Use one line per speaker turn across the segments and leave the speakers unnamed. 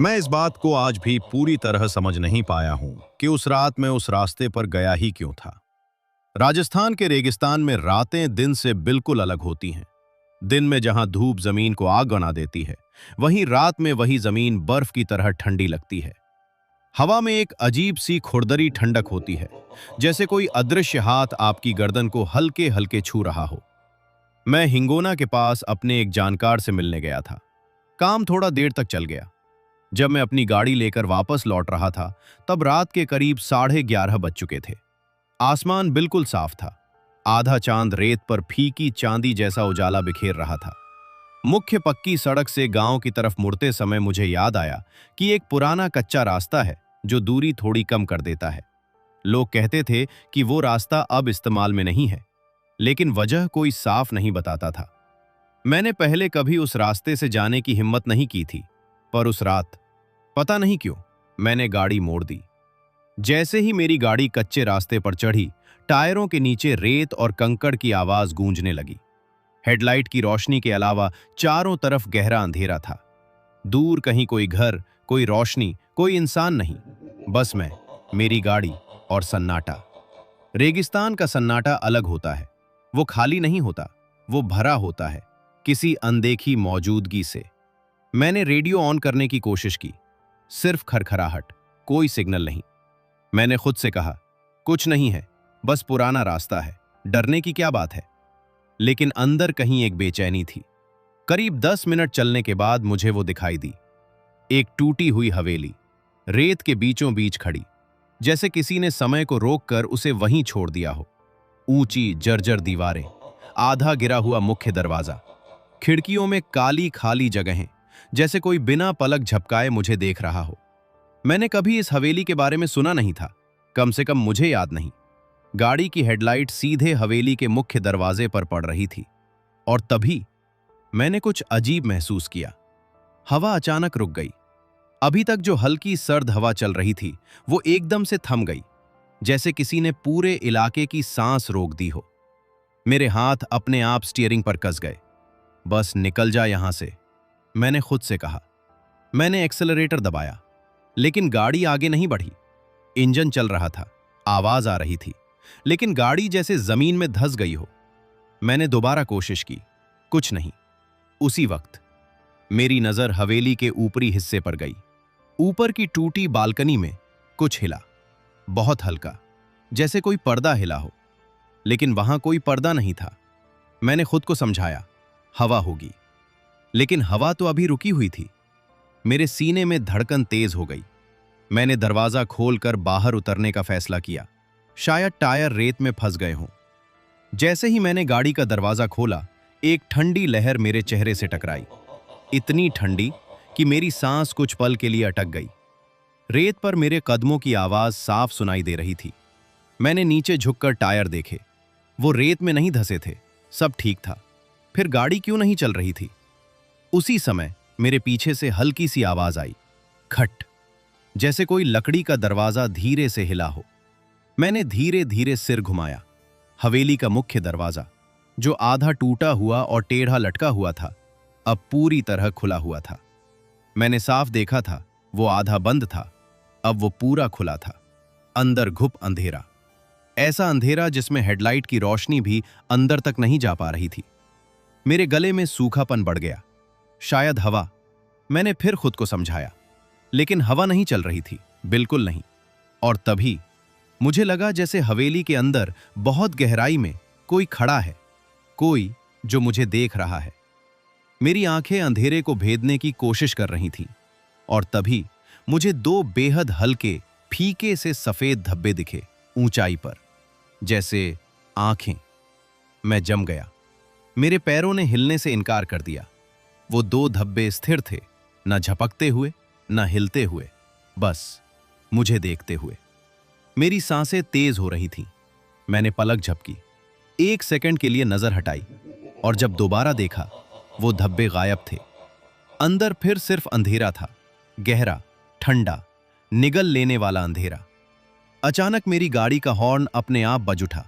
मैं इस बात को आज भी पूरी तरह समझ नहीं पाया हूं कि उस रात मैं उस रास्ते पर गया ही क्यों था। राजस्थान के रेगिस्तान में रातें दिन से बिल्कुल अलग होती हैं। दिन में जहां धूप जमीन को आग बना देती है, वहीं रात में वही जमीन बर्फ की तरह ठंडी लगती है। हवा में एक अजीब सी खुरदरी ठंडक होती है, जैसे कोई अदृश्य हाथ आपकी गर्दन को हल्के हल्के छू रहा हो। मैं हिंगोना के पास अपने एक जानकार से मिलने गया था। काम थोड़ा देर तक चल गया। जब मैं अपनी गाड़ी लेकर वापस लौट रहा था, तब रात के करीब 11:30 बज चुके थे। आसमान बिल्कुल साफ था। आधा चांद रेत पर फीकी चांदी जैसा उजाला बिखेर रहा था। मुख्य पक्की सड़क से गांव की तरफ मुड़ते समय मुझे याद आया कि एक पुराना कच्चा रास्ता है जो दूरी थोड़ी कम कर देता है। लोग कहते थे कि वो रास्ता अब इस्तेमाल में नहीं है, लेकिन वजह कोई साफ नहीं बताता था। मैंने पहले कभी उस रास्ते से जाने की हिम्मत नहीं की थी, पर उस रात पता नहीं क्यों मैंने गाड़ी मोड़ दी। जैसे ही मेरी गाड़ी कच्चे रास्ते पर चढ़ी, टायरों के नीचे रेत और कंकड़ की आवाज गूंजने लगी। हेडलाइट की रोशनी के अलावा चारों तरफ गहरा अंधेरा था। दूर कहीं कोई घर, कोई रोशनी, कोई इंसान नहीं, बस मैं, मेरी गाड़ी और सन्नाटा। रेगिस्तान का सन्नाटा अलग होता है। वो खाली नहीं होता, वो भरा होता है किसी अनदेखी मौजूदगी से। मैंने रेडियो ऑन करने की कोशिश की, सिर्फ खरखराहट, कोई सिग्नल नहीं। मैंने खुद से कहा, कुछ नहीं है, बस पुराना रास्ता है, डरने की क्या बात है। लेकिन अंदर कहीं एक बेचैनी थी। करीब 10 मिनट चलने के बाद मुझे वो दिखाई दी। एक टूटी हुई हवेली, रेत के बीचों बीच खड़ी, जैसे किसी ने समय को रोककर उसे वहीं छोड़ दिया हो। ऊंची जर्जर दीवारें, आधा गिरा हुआ मुख्य दरवाजा, खिड़कियों में काली खाली जगहें, जैसे कोई बिना पलक झपकाए मुझे देख रहा हो। मैंने कभी इस हवेली के बारे में सुना नहीं था, कम से कम मुझे याद नहीं। गाड़ी की हेडलाइट सीधे हवेली के मुख्य दरवाजे पर पड़ रही थी, और तभी मैंने कुछ अजीब महसूस किया। हवा अचानक रुक गई। अभी तक जो हल्की सर्द हवा चल रही थी, वो एकदम से थम गई, जैसे किसी ने पूरे इलाके की सांस रोक दी हो। मेरे हाथ अपने आप स्टीयरिंग पर कस गए। बस निकल जा यहां से, मैंने खुद से कहा। मैंने एक्सेलरेटर दबाया, लेकिन गाड़ी आगे नहीं बढ़ी। इंजन चल रहा था, आवाज आ रही थी, लेकिन गाड़ी जैसे जमीन में धंस गई हो। मैंने दोबारा कोशिश की, कुछ नहीं। उसी वक्त मेरी नजर हवेली के ऊपरी हिस्से पर गई। ऊपर की टूटी बालकनी में कुछ हिला, बहुत हल्का, जैसे कोई पर्दा हिला हो, लेकिन वहां कोई पर्दा नहीं था। मैंने खुद को समझाया, हवा होगी, लेकिन हवा तो अभी रुकी हुई थी। मेरे सीने में धड़कन तेज हो गई। मैंने दरवाजा खोलकर बाहर उतरने का फैसला किया। शायद टायर रेत में फंस गए हों। जैसे ही मैंने गाड़ी का दरवाजा खोला, एक ठंडी लहर मेरे चेहरे से टकराई। इतनी ठंडी कि मेरी सांस कुछ पल के लिए अटक गई। रेत पर मेरे कदमों की आवाज साफ सुनाई दे रही थी। मैंने नीचे झुककर टायर देखे। वो रेत में नहीं धंसे थे, सब ठीक था। फिर गाड़ी क्यों नहीं चल रही थी? उसी समय मेरे पीछे से हल्की सी आवाज आई, खट, जैसे कोई लकड़ी का दरवाजा धीरे से हिला हो। मैंने धीरे धीरे सिर घुमाया। हवेली का मुख्य दरवाजा, जो आधा टूटा हुआ और टेढ़ा लटका हुआ था, अब पूरी तरह खुला हुआ था। मैंने साफ देखा था, वो आधा बंद था, अब वो पूरा खुला था। अंदर घुप अंधेरा, ऐसा अंधेरा जिसमें हेडलाइट की रोशनी भी अंदर तक नहीं जा पा रही थी। मेरे गले में सूखापन बढ़ गया। शायद हवा, मैंने फिर खुद को समझाया, लेकिन हवा नहीं चल रही थी, बिल्कुल नहीं। और तभी मुझे लगा जैसे हवेली के अंदर बहुत गहराई में कोई खड़ा है, कोई जो मुझे देख रहा है। मेरी आंखें अंधेरे को भेदने की कोशिश कर रही थीं, और तभी मुझे दो बेहद हल्के, फीके से सफेद धब्बे दिखे ऊंचाई पर, जैसे आंखें। मैं जम गया। मेरे पैरों ने हिलने से इनकार कर दिया। वो दो धब्बे स्थिर थे, न झपकते हुए न हिलते हुए, बस मुझे देखते हुए। मेरी सांसें तेज हो रही थीं। मैंने पलक झपकी, 1 सेकंड के लिए नजर हटाई, और जब दोबारा देखा, वो धब्बे गायब थे। अंदर फिर सिर्फ अंधेरा था, गहरा, ठंडा, निगल लेने वाला अंधेरा। अचानक मेरी गाड़ी का हॉर्न अपने आप बज उठा,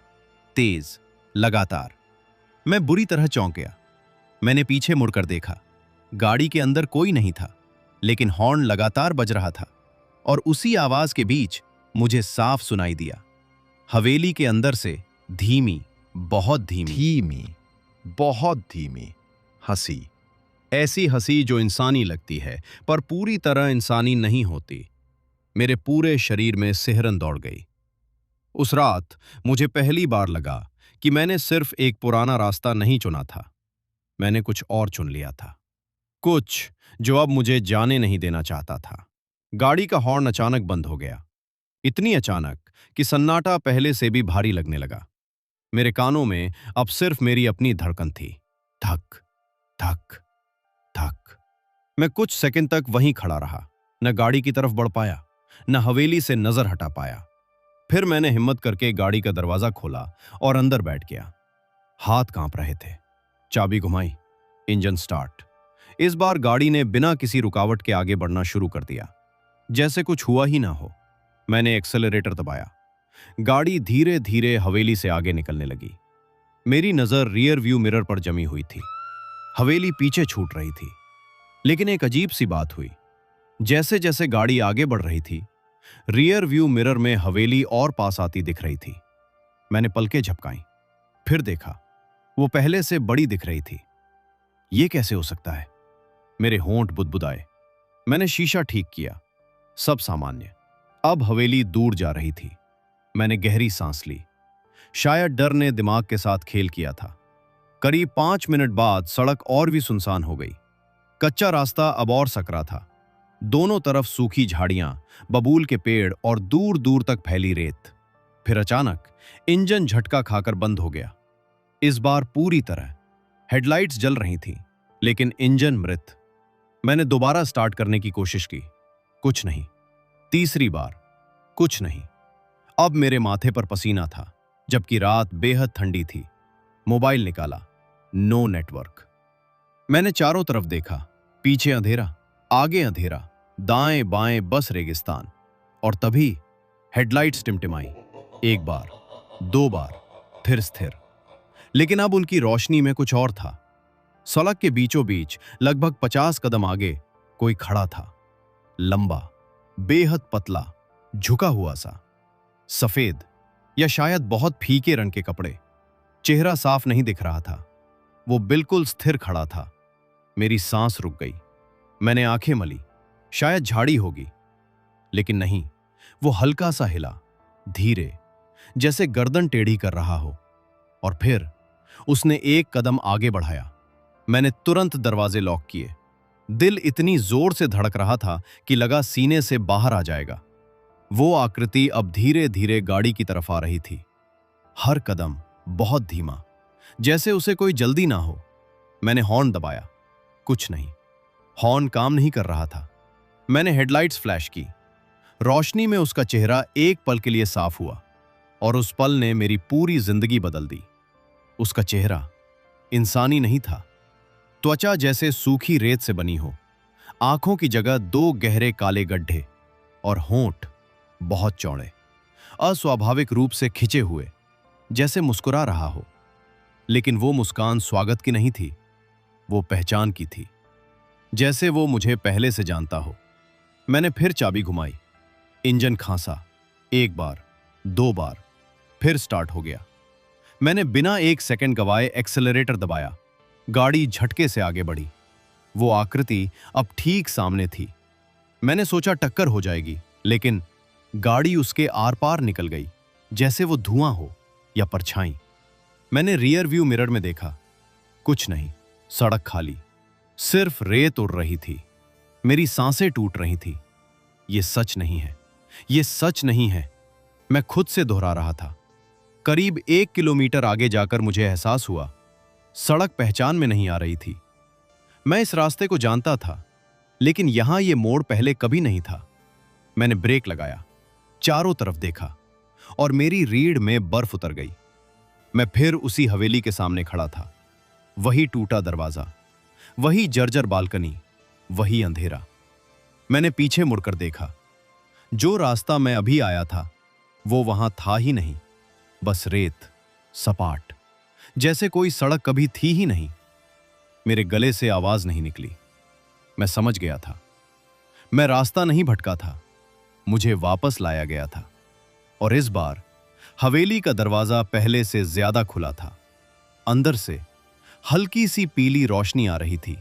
तेज, लगातार। मैं बुरी तरह चौंक गया। मैंने पीछे मुड़कर देखा। गाड़ी के अंदर कोई नहीं था, लेकिन हॉर्न लगातार बज रहा था और उसी आवाज के बीच मुझे साफ सुनाई दिया, हवेली के अंदर से धीमी, बहुत धीमी, बहुत धीमी हंसी। ऐसी हंसी जो इंसानी लगती है पर पूरी तरह इंसानी नहीं होती। मेरे पूरे शरीर में सिहरन दौड़ गई। उस रात मुझे पहली बार लगा कि मैंने सिर्फ एक पुराना रास्ता नहीं चुना था, मैंने कुछ और चुन लिया था, कुछ जो अब मुझे जाने नहीं देना चाहता था। गाड़ी का हॉर्न अचानक बंद हो गया, इतनी अचानक कि सन्नाटा पहले से भी भारी लगने लगा। मेरे कानों में अब सिर्फ मेरी अपनी धड़कन थी, धक धक धक। मैं कुछ सेकंड तक वहीं खड़ा रहा, न गाड़ी की तरफ बढ़ पाया, न हवेली से नजर हटा पाया। फिर मैंने हिम्मत करके गाड़ी का दरवाजा खोला और अंदर बैठ गया। हाथ कांप रहे थे। चाबी घुमाई, इंजन स्टार्ट। इस बार गाड़ी ने बिना किसी रुकावट के आगे बढ़ना शुरू कर दिया, जैसे कुछ हुआ ही ना हो। मैंने एक्सेलरेटर दबाया, गाड़ी धीरे धीरे हवेली से आगे निकलने लगी। मेरी नजर रियर व्यू मिरर पर जमी हुई थी। हवेली पीछे छूट रही थी, लेकिन एक अजीब सी बात हुई। जैसे जैसे गाड़ी आगे बढ़ रही थी, रियर व्यू मिरर में हवेली और पास आती दिख रही थी। मैंने पलकें झपकाई, फिर देखा, वो पहले से बड़ी दिख रही थी। ये कैसे हो सकता है? मेरे होंठ बुदबुदाए। मैंने शीशा ठीक किया, सब सामान्य। अब हवेली दूर जा रही थी। मैंने गहरी सांस ली। शायद डर ने दिमाग के साथ खेल किया था। करीब 5 मिनट बाद सड़क और भी सुनसान हो गई। कच्चा रास्ता अब और सकरा था। दोनों तरफ सूखी झाड़ियां, बबूल के पेड़ और दूर दूर तक फैली रेत। फिर अचानक इंजन झटका खाकर बंद हो गया। इस बार पूरी तरह। हेडलाइट्स जल रही थीं, लेकिन इंजन मृत। मैंने दोबारा स्टार्ट करने की कोशिश की, कुछ नहीं। तीसरी बार, कुछ नहीं। अब मेरे माथे पर पसीना था, जबकि रात बेहद ठंडी थी। मोबाइल निकाला, नो नेटवर्क। मैंने चारों तरफ देखा, पीछे अंधेरा, आगे अंधेरा, दाएं बाएं बस रेगिस्तान। और तभी हेडलाइट्स टिमटिमाई, एक बार, 2 बार, फिर स्थिर। लेकिन अब उनकी रोशनी में कुछ और था। सड़क के बीचों बीच लगभग 50 कदम आगे कोई खड़ा था, लंबा, बेहद पतला, झुका हुआ सा, सफेद या शायद बहुत फीके रंग के कपड़े। चेहरा साफ नहीं दिख रहा था, वो बिल्कुल स्थिर खड़ा था। मेरी सांस रुक गई। मैंने आंखें मली, शायद झाड़ी होगी, लेकिन नहीं। वो हल्का सा हिला, धीरे, जैसे गर्दन टेढ़ी कर रहा हो। और फिर उसने एक कदम आगे बढ़ाया। मैंने तुरंत दरवाजे लॉक किए। दिल इतनी जोर से धड़क रहा था कि लगा सीने से बाहर आ जाएगा। वो आकृति अब धीरे धीरे गाड़ी की तरफ आ रही थी, हर कदम बहुत धीमा, जैसे उसे कोई जल्दी ना हो। मैंने हॉर्न दबाया, कुछ नहीं, हॉर्न काम नहीं कर रहा था। मैंने हेडलाइट्स फ्लैश की। रोशनी में उसका चेहरा एक पल के लिए साफ हुआ, और उस पल ने मेरी पूरी जिंदगी बदल दी। उसका चेहरा इंसानी नहीं था। त्वचा जैसे सूखी रेत से बनी हो, आंखों की जगह 2 गहरे काले गड्ढे, और होंठ बहुत चौड़े, अस्वाभाविक रूप से खिंचे हुए, जैसे मुस्कुरा रहा हो। लेकिन वो मुस्कान स्वागत की नहीं थी, वो पहचान की थी, जैसे वो मुझे पहले से जानता हो। मैंने फिर चाबी घुमाई, इंजन खांसा, 1 बार, 2 बार, फिर स्टार्ट हो गया। मैंने बिना 1 सेकंड गवाए एक्सेलरेटर दबाया। गाड़ी झटके से आगे बढ़ी। वो आकृति अब ठीक सामने थी। मैंने सोचा टक्कर हो जाएगी, लेकिन गाड़ी उसके आर पार निकल गई, जैसे वो धुआं हो या परछाई। मैंने रियर व्यू मिरर में देखा, कुछ नहीं, सड़क खाली, सिर्फ रेत उड़ रही थी। मेरी सांसें टूट रही थी। ये सच नहीं है, ये सच नहीं है, मैं खुद से दोहरा रहा था। करीब 1 किलोमीटर आगे जाकर मुझे एहसास हुआ, सड़क पहचान में नहीं आ रही थी। मैं इस रास्ते को जानता था, लेकिन यहां ये मोड़ पहले कभी नहीं था। मैंने ब्रेक लगाया, चारों तरफ देखा, और मेरी रीढ़ में बर्फ उतर गई। मैं फिर उसी हवेली के सामने खड़ा था। वही टूटा दरवाजा, वही जर्जर बालकनी, वही अंधेरा। मैंने पीछे मुड़कर देखा। जो रास्ता मैं अभी आया था, वो वहां था ही नहीं, बस रेत, सपाट, जैसे कोई सड़क कभी थी ही नहीं। मेरे गले से आवाज नहीं निकली। मैं समझ गया था, मैं रास्ता नहीं भटका था, मुझे वापस लाया गया था। और इस बार हवेली का दरवाजा पहले से ज्यादा खुला था। अंदर से हल्की सी पीली रोशनी आ रही थी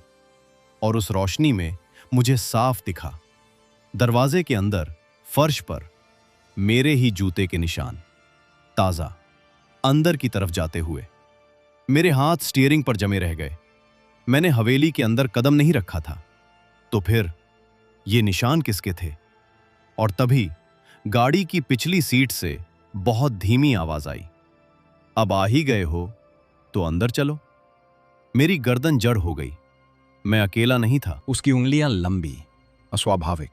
और उस रोशनी में मुझे साफ दिखा, दरवाजे के अंदर फर्श पर मेरे ही जूते के निशान, ताजा, अंदर की तरफ जाते हुए। मेरे हाथ स्टीयरिंग पर जमे रह गए। मैंने हवेली के अंदर कदम नहीं रखा था, तो फिर ये निशान किसके थे? और तभी गाड़ी की पिछली सीट से बहुत धीमी आवाज आई, अब आ ही गए हो तो अंदर चलो। मेरी गर्दन जड़ हो गई। मैं अकेला नहीं था।
उसकी उंगलियां लंबी, अस्वाभाविक,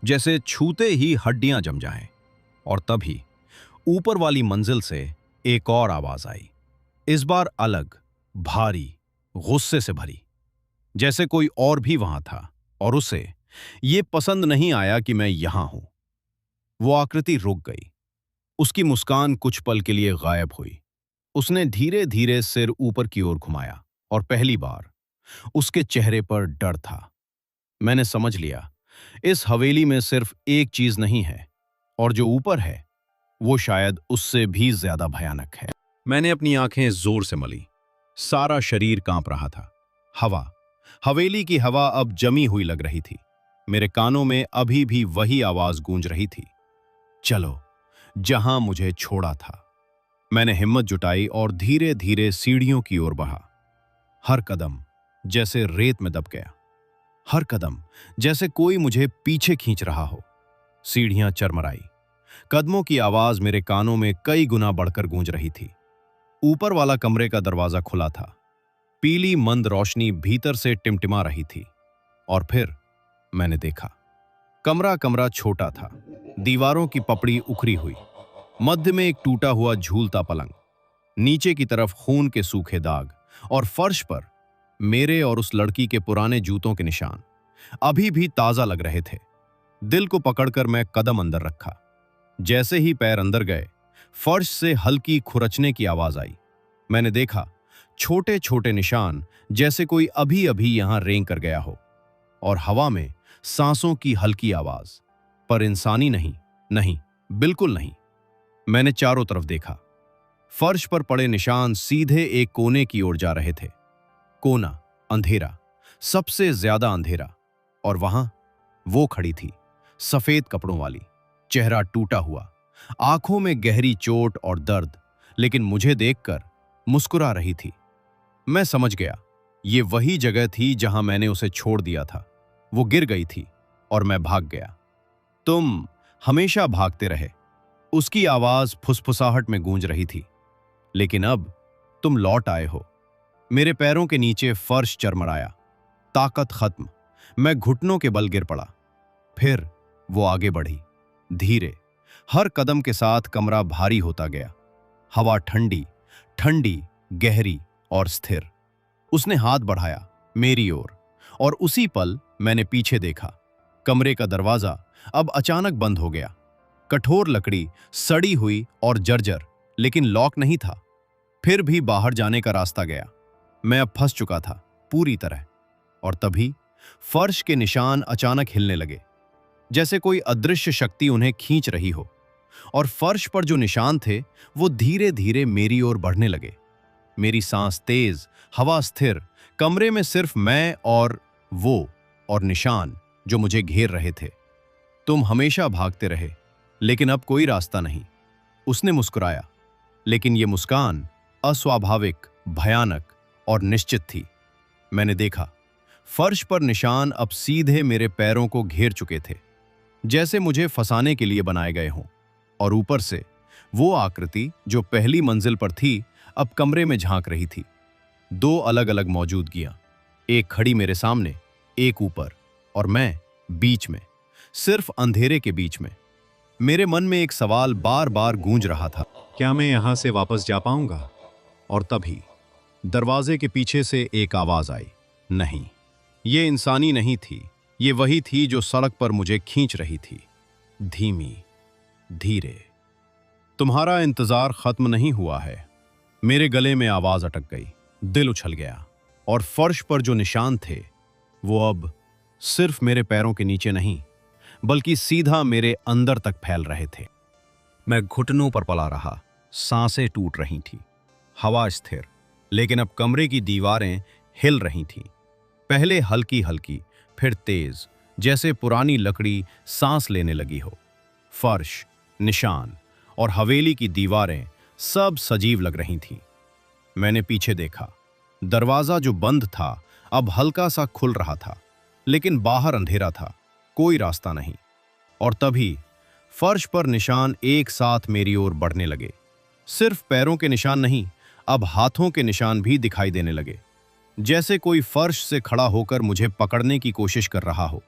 जैसे छूते ही हड्डियां जम जाएं। और तभी ऊपर वाली मंजिल से एक और आवाज आई, इस बार अलग, भारी, गुस्से से भरी, जैसे कोई और भी वहां था और उसे यह पसंद नहीं आया कि मैं यहां हूं। वो आकृति रुक गई। उसकी मुस्कान कुछ पल के लिए गायब हुई। उसने धीरे धीरे सिर ऊपर की ओर घुमाया और पहली बार उसके चेहरे पर डर था। मैंने समझ लिया, इस हवेली में सिर्फ एक चीज नहीं है, और जो ऊपर है वो शायद उससे भी ज्यादा भयानक है। मैंने अपनी आंखें जोर से मली। सारा शरीर कांप रहा था। हवेली की हवा अब जमी हुई लग रही थी। मेरे कानों में अभी भी वही आवाज गूंज रही थी, चलो जहां मुझे छोड़ा था। मैंने हिम्मत जुटाई और धीरे धीरे सीढ़ियों की ओर बढ़ा। हर कदम जैसे रेत में दब गया, हर कदम जैसे कोई मुझे पीछे खींच रहा हो। सीढ़ियां चरमराई। कदमों की आवाज मेरे कानों में कई गुना बढ़कर गूंज रही थी। ऊपर वाला कमरे का दरवाजा खुला था। पीली मंद रोशनी भीतर से टिमटिमा रही थी। और फिर मैंने देखा, कमरा छोटा था। दीवारों की पपड़ी उखड़ी हुई, मध्य में एक टूटा हुआ झूलता पलंग, नीचे की तरफ खून के सूखे दाग, और फर्श पर मेरे और उस लड़की के पुराने जूतों के निशान अभी भी ताजा लग रहे थे। दिल को पकड़कर मैं कदम अंदर रखा। जैसे ही पैर अंदर गए, फर्श से हल्की खुरचने की आवाज आई। मैंने देखा, छोटे छोटे निशान, जैसे कोई अभी अभी यहां रेंग कर गया हो। और हवा में सांसों की हल्की आवाज, पर इंसानी नहीं, नहीं, बिल्कुल नहीं। मैंने चारों तरफ देखा। फर्श पर पड़े निशान सीधे एक कोने की ओर जा रहे थे। कोना, अंधेरा, सबसे ज्यादा अंधेरा। और वहां वो खड़ी थी, सफेद कपड़ों वाली, चेहरा टूटा हुआ, आंखों में गहरी चोट और दर्द, लेकिन मुझे देखकर मुस्कुरा रही थी। मैं समझ गया, ये वही जगह थी जहां मैंने उसे छोड़ दिया था। वो गिर गई थी और मैं भाग गया। तुम हमेशा भागते रहे, उसकी आवाज फुसफुसाहट में गूंज रही थी। लेकिन अब तुम लौट आए हो। मेरे पैरों के नीचे फर्श चरमराया, ताकत खत्म। मैं घुटनों के बल गिर पड़ा। फिर वो आगे बढ़ी, धीरे। हर कदम के साथ कमरा भारी होता गया। हवा ठंडी ठंडी, गहरी और स्थिर। उसने हाथ बढ़ाया मेरी ओर, और उसी पल मैंने पीछे देखा। कमरे का दरवाजा अब अचानक बंद हो गया। कठोर लकड़ी, सड़ी हुई और जर्जर, लेकिन लॉक नहीं था। फिर भी बाहर जाने का रास्ता गया। मैं अब फंस चुका था पूरी तरह। और तभी फर्श के निशान अचानक हिलने लगे, जैसे कोई अदृश्य शक्ति उन्हें खींच रही हो। और फर्श पर जो निशान थे वो धीरे धीरे मेरी ओर बढ़ने लगे। मेरी सांस तेज, हवा स्थिर। कमरे में सिर्फ मैं और वो, और निशान जो मुझे घेर रहे थे। तुम हमेशा भागते रहे, लेकिन अब कोई रास्ता नहीं। उसने मुस्कुराया, लेकिन ये मुस्कान अस्वाभाविक, भयानक और निश्चित थी। मैंने देखा, फर्श पर निशान अब सीधे मेरे पैरों को घेर चुके थे, जैसे मुझे फंसाने के लिए बनाए गए हों। और ऊपर से वो आकृति जो पहली मंजिल पर थी, अब कमरे में झांक रही थी। दो अलग अलग मौजूदगियां, एक खड़ी मेरे सामने, एक ऊपर, और मैं बीच में, सिर्फ अंधेरे के बीच में। मेरे मन में एक सवाल बार बार गूंज रहा था,
क्या मैं यहां से वापस जा पाऊंगा?
और तभी दरवाजे के पीछे से एक आवाज आई। नहीं, ये इंसानी नहीं थी। ये वही थी जो सड़क पर मुझे खींच रही थी, धीमी, धीरे। तुम्हारा इंतजार खत्म नहीं हुआ है। मेरे गले में आवाज अटक गई, दिल उछल गया। और फर्श पर जो निशान थे वो अब सिर्फ मेरे पैरों के नीचे नहीं, बल्कि सीधा मेरे अंदर तक फैल रहे थे। मैं घुटनों पर पड़ा रहा, सांसें टूट रही थीं, हवा स्थिर, लेकिन अब कमरे की दीवारें हिल रही थीं। पहले हल्की हल्की, फिर तेज, जैसे पुरानी लकड़ी सांस लेने लगी हो। फर्श, निशान और हवेली की दीवारें सब सजीव लग रही थीं। मैंने पीछे देखा। दरवाजा जो बंद था अब हल्का सा खुल रहा था, लेकिन बाहर अंधेरा था, कोई रास्ता नहीं। और तभी फर्श पर निशान एक साथ मेरी ओर बढ़ने लगे। सिर्फ पैरों के निशान नहीं, अब हाथों के निशान भी दिखाई देने लगे, जैसे कोई फर्श से खड़ा होकर मुझे पकड़ने की कोशिश कर रहा हो।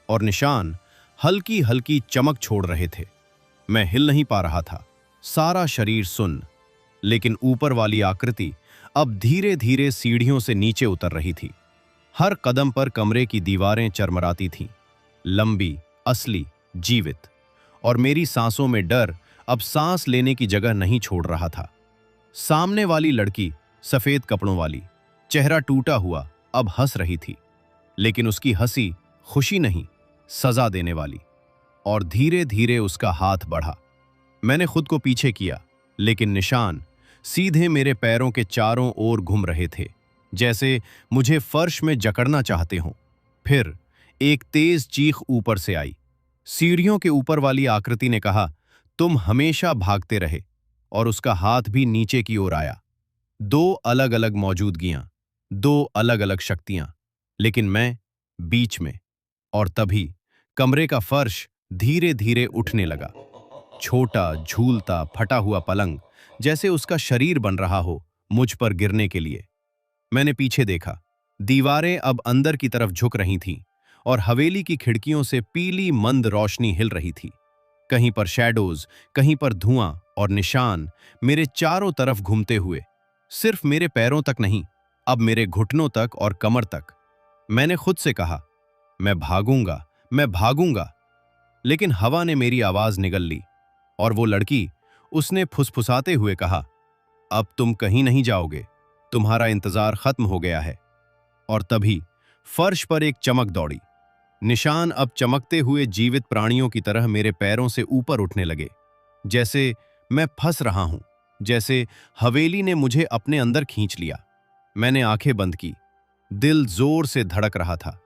और निशान हल्की हल्की चमक छोड़ रहे थे। मैं हिल नहीं पा रहा था, सारा शरीर सुन्न, लेकिन ऊपर वाली आकृति अब धीरे धीरे सीढ़ियों से नीचे उतर रही थी। हर कदम पर कमरे की दीवारें चरमराती थीं, लंबी, असली, जीवित। और मेरी सांसों में डर अब सांस लेने की जगह नहीं छोड़ रहा था। सामने वाली लड़की, सफेद कपड़ों वाली, चेहरा टूटा हुआ, अब हंस रही थी, लेकिन उसकी हंसी खुशी नहीं, सजा देने वाली। और धीरे धीरे उसका हाथ बढ़ा। मैंने खुद को पीछे किया, लेकिन निशान सीधे मेरे पैरों के चारों ओर घूम रहे थे, जैसे मुझे फर्श में जकड़ना चाहते हों। फिर एक तेज चीख ऊपर से आई। सीढ़ियों के ऊपर वाली आकृति ने कहा, तुम हमेशा भागते रहे। और उसका हाथ भी नीचे की ओर आया। दो अलग अलग मौजूदगियां, दो अलग अलग शक्तियां, लेकिन मैं बीच में। और तभी कमरे का फर्श धीरे धीरे उठने लगा। छोटा, झूलता, फटा हुआ पलंग, जैसे उसका शरीर बन रहा हो मुझ पर गिरने के लिए। मैंने पीछे देखा। दीवारें अब अंदर की तरफ झुक रही थीं और हवेली की खिड़कियों से पीली मंद रोशनी हिल रही थी। कहीं पर शैडोज, कहीं पर धुआं, और निशान मेरे चारों तरफ घूमते हुए, सिर्फ मेरे पैरों तक नहीं, अब मेरे घुटनों तक और कमर तक। मैंने खुद से कहा, मैं भागूंगा, मैं भागूंगा। लेकिन हवा ने मेरी आवाज निगल ली। और वो लड़की, उसने फुसफुसाते हुए कहा, अब तुम कहीं नहीं जाओगे, तुम्हारा इंतजार खत्म हो गया है। और तभी फर्श पर एक चमक दौड़ी। निशान अब चमकते हुए जीवित प्राणियों की तरह मेरे पैरों से ऊपर उठने लगे, जैसे मैं फंस रहा हूं, जैसे हवेली ने मुझे अपने अंदर खींच लिया। मैंने आंखें बंद की। दिल जोर से धड़क रहा था,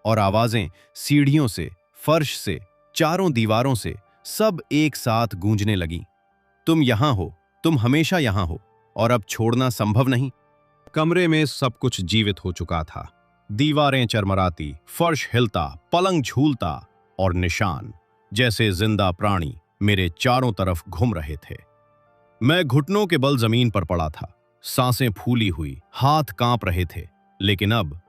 और आवाजें सीढ़ियों से, फर्श से, चारों दीवारों से सब एक साथ गूंजने लगीं। तुम यहां हो, तुम हमेशा यहां हो, और अब छोड़ना संभव नहीं। कमरे में सब कुछ जीवित हो चुका था। दीवारें चरमराती, फर्श हिलता, पलंग झूलता, और निशान जैसे जिंदा प्राणी मेरे चारों तरफ घूम रहे थे। मैं घुटनों के बल जमीन पर पड़ा था, सांसें फूली हुई, हाथ कांप रहे थे। लेकिन अब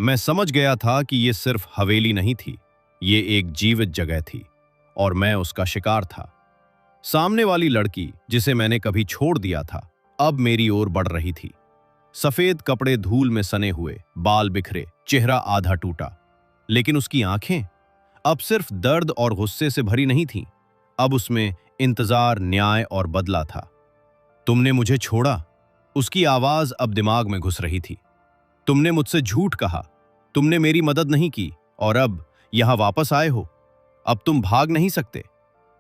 मैं समझ गया था कि ये सिर्फ हवेली नहीं थी, ये एक जीवित जगह थी, और मैं उसका शिकार था। सामने वाली लड़की, जिसे मैंने कभी छोड़ दिया था, अब मेरी ओर बढ़ रही थी। सफेद कपड़े धूल में सने हुए, बाल बिखरे, चेहरा आधा टूटा, लेकिन उसकी आंखें अब सिर्फ दर्द और गुस्से से भरी नहीं थीं। अब उसमें इंतजार, न्याय और बदला था। तुमने मुझे छोड़ा, उसकी आवाज अब दिमाग में घुस रही थी। तुमने मुझसे झूठ कहा, तुमने मेरी मदद नहीं की, और अब यहां वापस आए हो। अब तुम भाग नहीं सकते।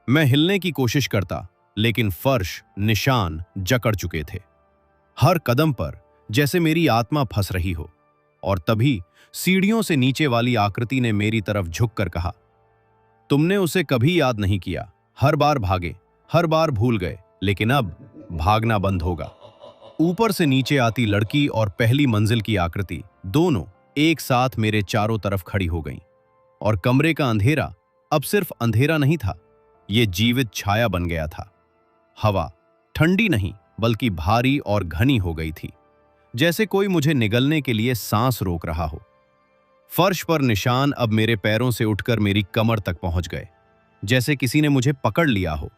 मैं हिलने की कोशिश करता, लेकिन फर्श, निशान जकड़ चुके थे। हर कदम पर जैसे मेरी आत्मा फंस रही हो। और तभी सीढ़ियों से नीचे वाली आकृति ने मेरी तरफ झुककर कहा, तुमने उसे कभी याद नहीं किया, हर बार भागे, हर बार भूल गए, लेकिन अब भागना बंद होगा। ऊपर से नीचे आती लड़की और पहली मंजिल की आकृति, दोनों एक साथ मेरे चारों तरफ खड़ी हो गईं। और कमरे का अंधेरा अब सिर्फ अंधेरा नहीं था, ये जीवित छाया बन गया था। हवा ठंडी नहीं, बल्कि भारी और घनी हो गई थी, जैसे कोई मुझे निगलने के लिए सांस रोक रहा हो। फर्श पर निशान अब मेरे पैरों से उठकर मेरी कमर तक पहुंच गए, जैसे किसी ने मुझे पकड़ लिया हो।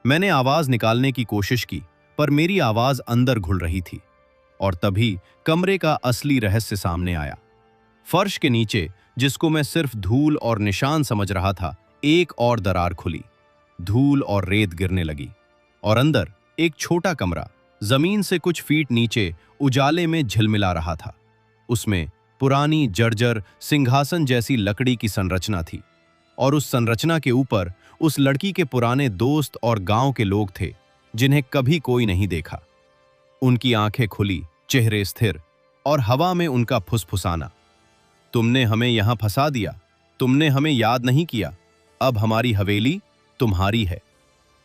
मैंने आवाज निकालने की कोशिश की, पर मेरी आवाज अंदर घुल रही थी। और तभी कमरे का असली रहस्य सामने आया। फर्श के नीचे, जिसको मैं सिर्फ धूल और निशान समझ रहा था, एक और दरार खुली। धूल और रेत गिरने लगी, और अंदर एक छोटा कमरा, जमीन से कुछ फीट नीचे, उजाले में झिलमिला रहा था। उसमें पुरानी जर्जर सिंहासन जैसी लकड़ी की संरचना थी, और उस संरचना के ऊपर उस लड़की के पुराने दोस्त और गांव के लोग थे जिन्हें कभी कोई नहीं देखा। उनकी आंखें खुली, चेहरे स्थिर और हवा में उनका फुसफुसाना। तुमने हमें यहां फंसा दिया, तुमने हमें याद नहीं किया, अब हमारी हवेली तुम्हारी है।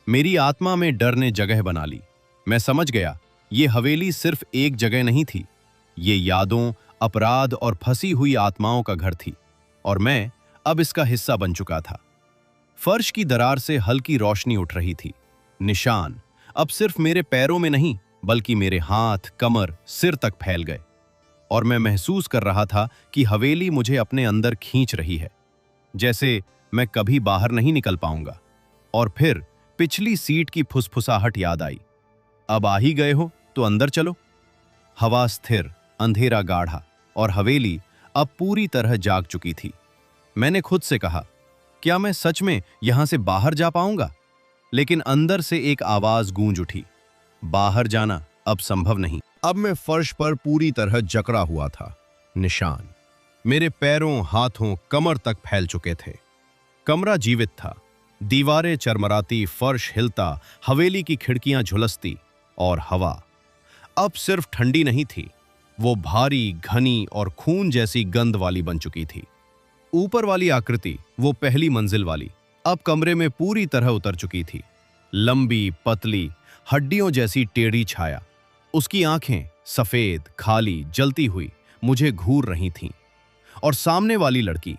मेरी आत्मा में डर ने जगह बना ली। मैं समझ गया, ये हवेली सिर्फ एक जगह नहीं थी, ये यादों, अपराध और फंसी हुई आत्माओं का घर थी, और मैं अब इसका हिस्सा बन चुका था। फर्श की दरार से हल्की रोशनी उठ रही थी। निशान अब सिर्फ मेरे पैरों में नहीं, बल्कि मेरे हाथ, कमर, सिर तक फैल गए, और मैं महसूस कर रहा था कि हवेली मुझे अपने अंदर खींच रही है, जैसे मैं कभी बाहर नहीं निकल पाऊंगा। और फिर पिछली सीट की फुसफुसाहट याद आई। अब आ ही गए हो तो अंदर चलो। हवा स्थिर, अंधेरा गाढ़ा, और हवेली अब पूरी तरह जाग चुकी थी। मैंने खुद से कहा, क्या मैं सच में यहां से बाहर जा पाऊंगा? लेकिन अंदर से एक आवाज गूंज उठी, बाहर जाना अब संभव नहीं। अब मैं फर्श पर पूरी तरह जकड़ा हुआ था। निशान मेरे पैरों, हाथों, कमर तक फैल चुके थे। कमरा जीवित था, दीवारें चरमराती, फर्श हिलता, हवेली की खिड़कियां झुलसती, और हवा अब सिर्फ ठंडी नहीं थी, वो भारी, घनी और खून जैसी गंध वाली बन चुकी थी। ऊपर वाली आकृति, वो पहली मंजिल वाली, अब कमरे में पूरी तरह उतर चुकी थी। लंबी, पतली, हड्डियों जैसी टेढ़ी छाया। उसकी आंखें सफेद, खाली, जलती हुई मुझे घूर रही थीं। और सामने वाली लड़की,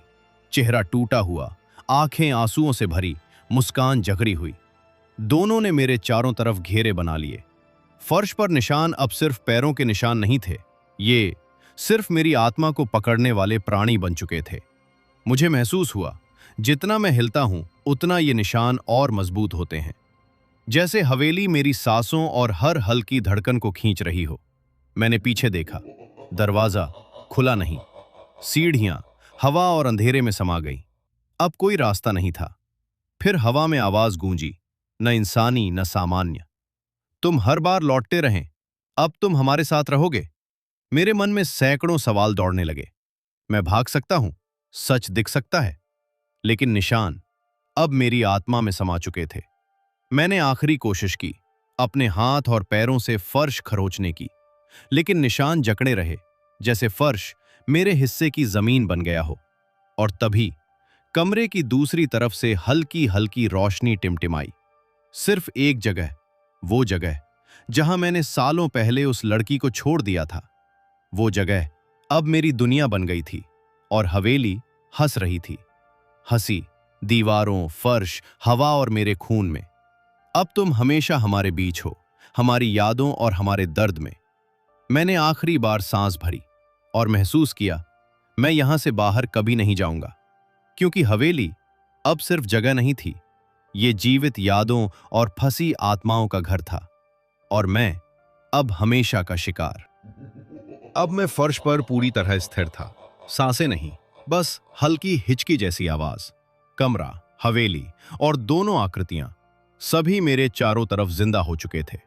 चेहरा टूटा हुआ, आंखें आंसुओं से भरी, मुस्कान जकड़ी हुई। दोनों ने मेरे चारों तरफ घेरे बना लिए। फर्श पर निशान अब सिर्फ पैरों के निशान नहीं थे, ये सिर्फ मेरी आत्मा को पकड़ने वाले प्राणी बन चुके थे। मुझे महसूस हुआ, जितना मैं हिलता हूं उतना ये निशान और मजबूत होते हैं, जैसे हवेली मेरी सांसों और हर हल्की धड़कन को खींच रही हो। मैंने पीछे देखा, दरवाजा खुला नहीं, सीढ़ियां हवा और अंधेरे में समा गई, अब कोई रास्ता नहीं था। फिर हवा में आवाज गूंजी, न इंसानी न सामान्य, तुम हर बार लौटते रहें, अब तुम हमारे साथ रहोगे। मेरे मन में सैकड़ों सवाल दौड़ने लगे। मैं भाग सकता हूं, सच दिख सकता है, लेकिन निशान अब मेरी आत्मा में समा चुके थे। मैंने आखिरी कोशिश की, अपने हाथ और पैरों से फर्श खरोचने की, लेकिन निशान जकड़े रहे, जैसे फर्श मेरे हिस्से की जमीन बन गया हो। और तभी कमरे की दूसरी तरफ से हल्की हल्की रोशनी टिमटिमाई। सिर्फ एक जगह, वो जगह जहां मैंने सालों पहले उस लड़की को छोड़ दिया था। वो जगह अब मेरी दुनिया बन गई थी, और हवेली हंस रही थी। हंसी दीवारों, फर्श, हवा और मेरे खून में। अब तुम हमेशा हमारे बीच हो, हमारी यादों और हमारे दर्द में। मैंने आखिरी बार सांस भरी और महसूस किया, मैं यहां से बाहर कभी नहीं जाऊंगा, क्योंकि हवेली अब सिर्फ जगह नहीं थी, ये जीवित यादों और फंसी आत्माओं का घर था, और मैं अब हमेशा का शिकार। अब मैं फर्श पर पूरी तरह स्थिर था, सांसें नहीं, बस हल्की हिचकी जैसी आवाज। कमरा, हवेली और दोनों आकृतियां, सभी मेरे चारों तरफ जिंदा हो चुके थे।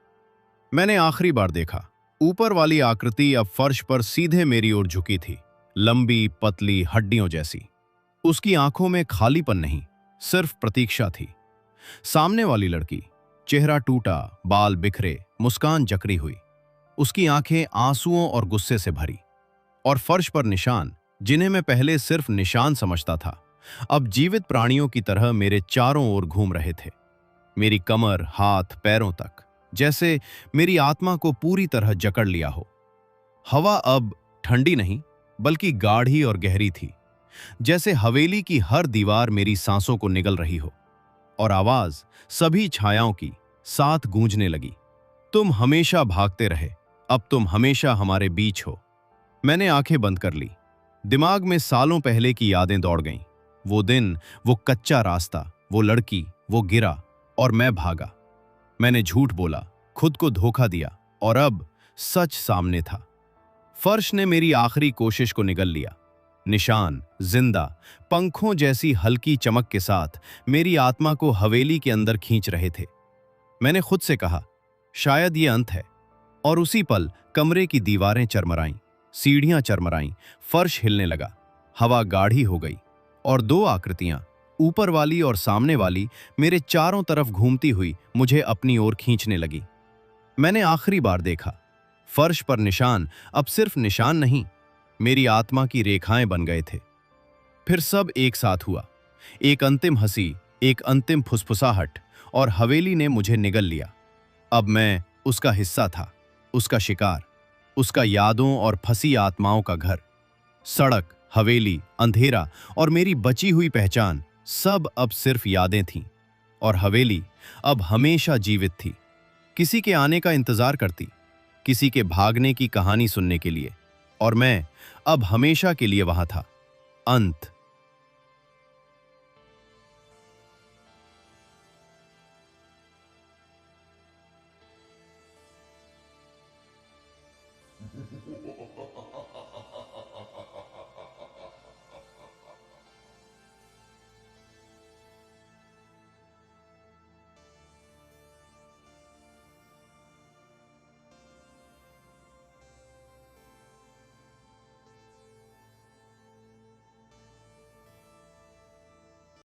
मैंने आखिरी बार देखा, ऊपर वाली आकृति अब फर्श पर सीधे मेरी ओर झुकी थी, लंबी, पतली, हड्डियों जैसी। उसकी आंखों में खालीपन नहीं, सिर्फ प्रतीक्षा थी। सामने वाली लड़की, चेहरा टूटा, बाल बिखरे, मुस्कान जकड़ी हुई, उसकी आंखें आंसुओं और गुस्से से भरी। और फर्श पर निशान, जिन्हें मैं पहले सिर्फ निशान समझता था, अब जीवित प्राणियों की तरह मेरे चारों ओर घूम रहे थे, मेरी कमर, हाथ, पैरों तक, जैसे मेरी आत्मा को पूरी तरह जकड़ लिया हो। हवा अब ठंडी नहीं, बल्कि गाढ़ी और गहरी थी, जैसे हवेली की हर दीवार मेरी सांसों को निगल रही हो। और आवाज सभी छायाओं की साथ गूंजने लगी, तुम हमेशा भागते रहे, अब तुम हमेशा हमारे बीच हो। मैंने आंखें बंद कर ली, दिमाग में सालों पहले की यादें दौड़ गईं। वो दिन, वो कच्चा रास्ता, वो लड़की, वो गिरा और मैं भागा। मैंने झूठ बोला, खुद को धोखा दिया, और अब सच सामने था। फर्श ने मेरी आखिरी कोशिश को निगल लिया। निशान जिंदा, पंखों जैसी हल्की चमक के साथ मेरी आत्मा को हवेली के अंदर खींच रहे थे। मैंने खुद से कहा, शायद ये अंत है। और उसी पल कमरे की दीवारें चरमराईं, सीढ़ियां चरमराईं, फर्श हिलने लगा, हवा गाढ़ी हो गई, और दो आकृतियां ऊपर वाली और सामने वाली मेरे चारों तरफ घूमती हुई मुझे अपनी ओर खींचने लगी। मैंने आखिरी बार देखा, फर्श पर निशान अब सिर्फ निशान नहीं, मेरी आत्मा की रेखाएं बन गए थे। फिर सब एक साथ हुआ, एक अंतिम हंसी, एक अंतिम फुसफुसाहट, और हवेली ने मुझे निगल लिया। अब मैं उसका हिस्सा था, उसका शिकार, उसका यादों और फंसी आत्माओं का घर। सड़क, हवेली, अंधेरा और मेरी बची हुई पहचान सब अब सिर्फ यादें थीं। और हवेली अब हमेशा जीवित थी, किसी के आने का इंतजार करती, किसी के भागने की कहानी सुनने के लिए। और मैं अब हमेशा के लिए वहां था। अंत।